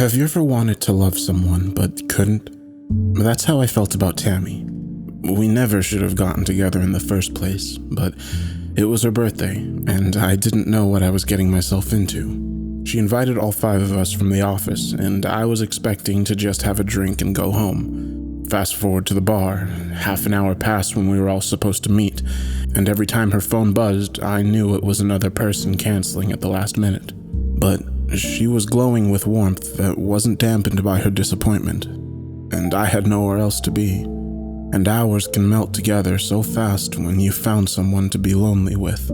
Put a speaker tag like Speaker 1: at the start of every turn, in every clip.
Speaker 1: Have you ever wanted to love someone but couldn't? That's how I felt about Tammy. We never should have gotten together in the first place, but it was her birthday, and I didn't know what I was getting myself into. She invited all 5 of us from the office, and I was expecting to just have a drink and go home. Fast forward to the bar, half an hour passed when we were all supposed to meet, and every time her phone buzzed, I knew it was another person canceling at the last minute. But she was glowing with warmth that wasn't dampened by her disappointment, and I had nowhere else to be. And hours can melt together so fast when you've found someone to be lonely with.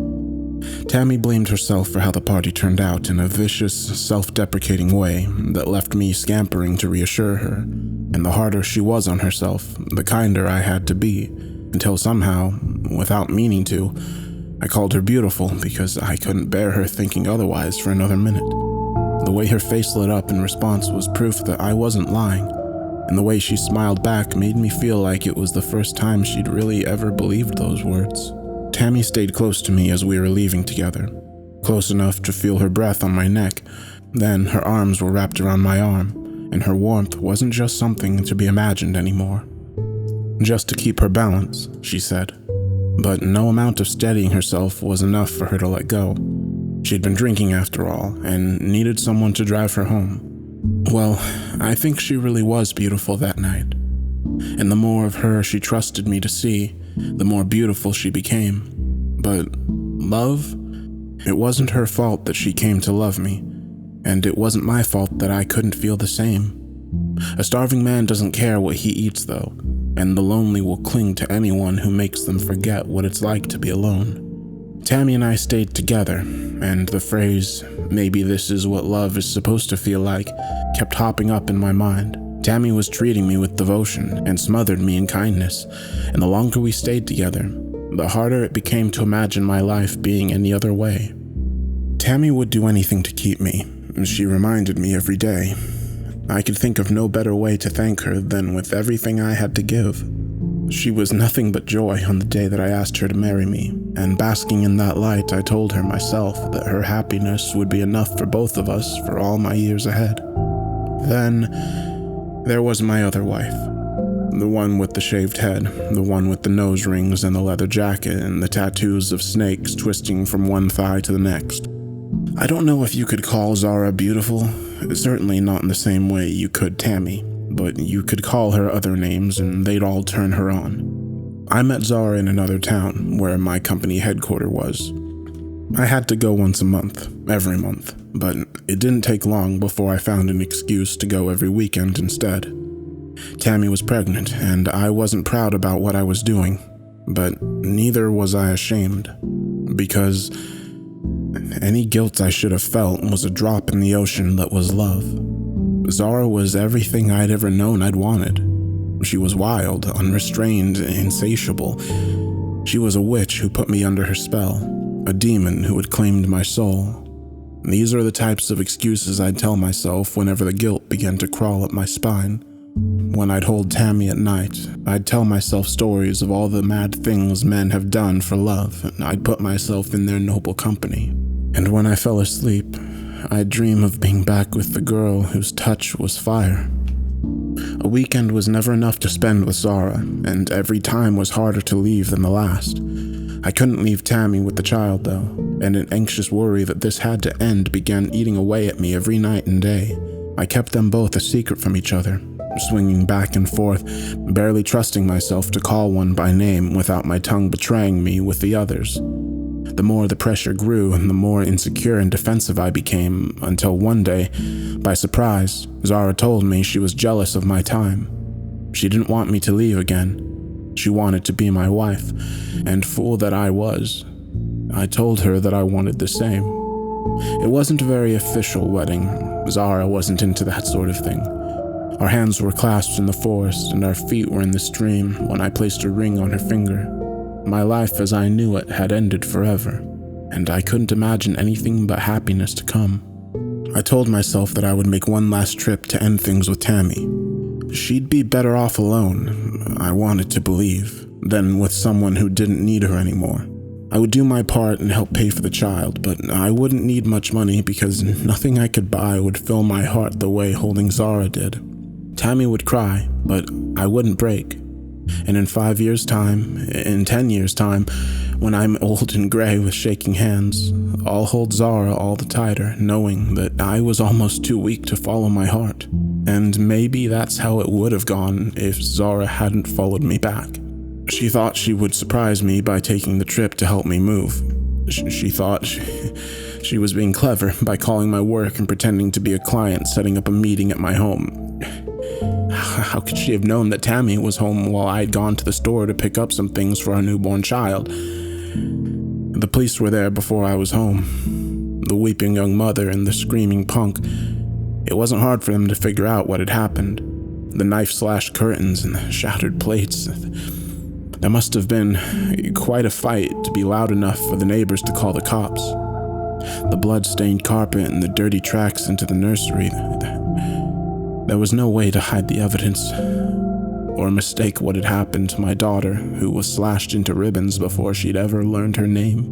Speaker 1: Tammy blamed herself for how the party turned out in a vicious, self-deprecating way that left me scampering to reassure her. And the harder she was on herself, the kinder I had to be, until somehow, without meaning to, I called her beautiful because I couldn't bear her thinking otherwise for another minute. The way her face lit up in response was proof that I wasn't lying, and the way she smiled back made me feel like it was the first time she'd really ever believed those words. Tammy stayed close to me as we were leaving together, close enough to feel her breath on my neck. Then her arms were wrapped around my arm, and her warmth wasn't just something to be imagined anymore. Just to keep her balance, she said. But no amount of steadying herself was enough for her to let go. She'd been drinking after all, and needed someone to drive her home. Well, I think she really was beautiful that night. And the more of her she trusted me to see, the more beautiful she became. But love? It wasn't her fault that she came to love me, and it wasn't my fault that I couldn't feel the same. A starving man doesn't care what he eats, though, and the lonely will cling to anyone who makes them forget what it's like to be alone. Tammy and I stayed together, and the phrase, "maybe this is what love is supposed to feel like," kept hopping up in my mind. Tammy was treating me with devotion and smothered me in kindness, and the longer we stayed together, the harder it became to imagine my life being any other way. Tammy would do anything to keep me. She reminded me every day. I could think of no better way to thank her than with everything I had to give. She was nothing but joy on the day that I asked her to marry me, and basking in that light, I told her myself that her happiness would be enough for both of us for all my years ahead. Then, there was my other wife. The one with the shaved head, the one with the nose rings and the leather jacket and the tattoos of snakes twisting from one thigh to the next. I don't know if you could call Zara beautiful, certainly not in the same way you could Tammy, but you could call her other names and they'd all turn her on. I met Zara in another town, where my company headquarters was. I had to go once a month, every month, but it didn't take long before I found an excuse to go every weekend instead. Tammy was pregnant, and I wasn't proud about what I was doing, but neither was I ashamed, because any guilt I should have felt was a drop in the ocean that was love. Zara was everything I'd ever known I'd wanted. She was wild, unrestrained, insatiable. She was a witch who put me under her spell, a demon who had claimed my soul. These are the types of excuses I'd tell myself whenever the guilt began to crawl up my spine. When I'd hold Tammy at night, I'd tell myself stories of all the mad things men have done for love, and I'd put myself in their noble company. And when I fell asleep, I'd dream of being back with the girl whose touch was fire. A weekend was never enough to spend with Zara, and every time was harder to leave than the last. I couldn't leave Tammy with the child, though, and an anxious worry that this had to end began eating away at me every night and day. I kept them both a secret from each other, swinging back and forth, barely trusting myself to call one by name without my tongue betraying me with the others. The more the pressure grew, and the more insecure and defensive I became, until one day, by surprise, Zara told me she was jealous of my time. She didn't want me to leave again. She wanted to be my wife, and fool that I was, I told her that I wanted the same. It wasn't a very official wedding. Zara wasn't into that sort of thing. Our hands were clasped in the forest, and our feet were in the stream when I placed a ring on her finger. My life as I knew it had ended forever, and I couldn't imagine anything but happiness to come. I told myself that I would make one last trip to end things with Tammy. She'd be better off alone, I wanted to believe, than with someone who didn't need her anymore. I would do my part and help pay for the child, but I wouldn't need much money because nothing I could buy would fill my heart the way holding Zara did. Tammy would cry, but I wouldn't break. And in 5 years' time, in 10 years' time, when I'm old and gray with shaking hands, I'll hold Zara all the tighter, knowing that I was almost too weak to follow my heart. And maybe that's how it would have gone if Zara hadn't followed me back. She thought she would surprise me by taking the trip to help me move. She thought she was being clever by calling my work and pretending to be a client setting up a meeting at my home. How could she have known that Tammy was home while I'd gone to the store to pick up some things for our newborn child? The police were there before I was home. The weeping young mother and the screaming punk. It wasn't hard for them to figure out what had happened. The knife-slashed curtains and the shattered plates. There must have been quite a fight to be loud enough for the neighbors to call the cops. The blood-stained carpet and the dirty tracks into the nursery. There was no way to hide the evidence or mistake what had happened to my daughter, who was slashed into ribbons before she'd ever learned her name.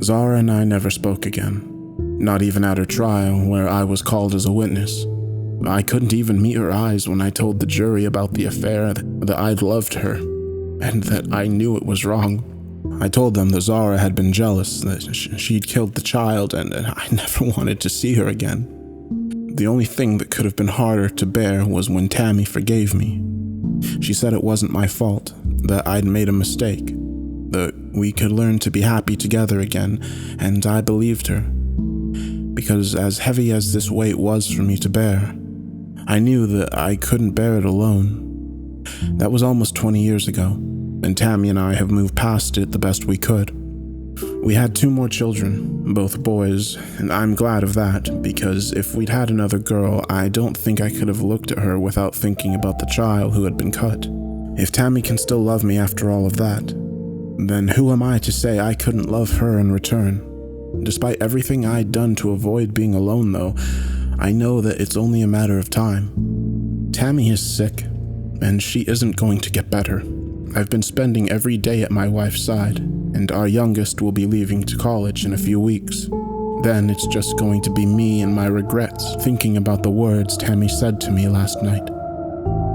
Speaker 1: Zara and I never spoke again, not even at her trial where I was called as a witness. I couldn't even meet her eyes when I told the jury about the affair, that I'd loved her, and that I knew it was wrong. I told them that Zara had been jealous, that she'd killed the child, and I never wanted to see her again. The only thing that could have been harder to bear was when Tammy forgave me. She said it wasn't my fault, that I'd made a mistake, that we could learn to be happy together again, and I believed her. Because as heavy as this weight was for me to bear, I knew that I couldn't bear it alone. That was almost 20 years ago, and Tammy and I have moved past it the best we could. We had 2 more children, both boys, and I'm glad of that, because if we'd had another girl, I don't think I could have looked at her without thinking about the child who had been cut. If Tammy can still love me after all of that, then who am I to say I couldn't love her in return? Despite everything I'd done to avoid being alone, though, I know that it's only a matter of time. Tammy is sick, and she isn't going to get better. I've been spending every day at my wife's side, and our youngest will be leaving to college in a few weeks. Then it's just going to be me and my regrets, thinking about the words Tammy said to me last night.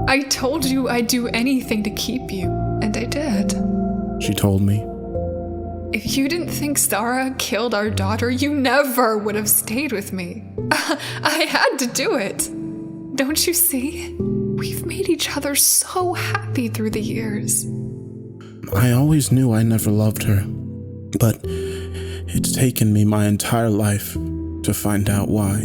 Speaker 2: I told you I'd do anything to keep you, and I did.
Speaker 1: She told me.
Speaker 2: If you didn't think Zara killed our daughter, you never would have stayed with me. I had to do it. Don't you see? We've made each other so happy through the years.
Speaker 1: I always knew I never loved her, but it's taken me my entire life to find out why.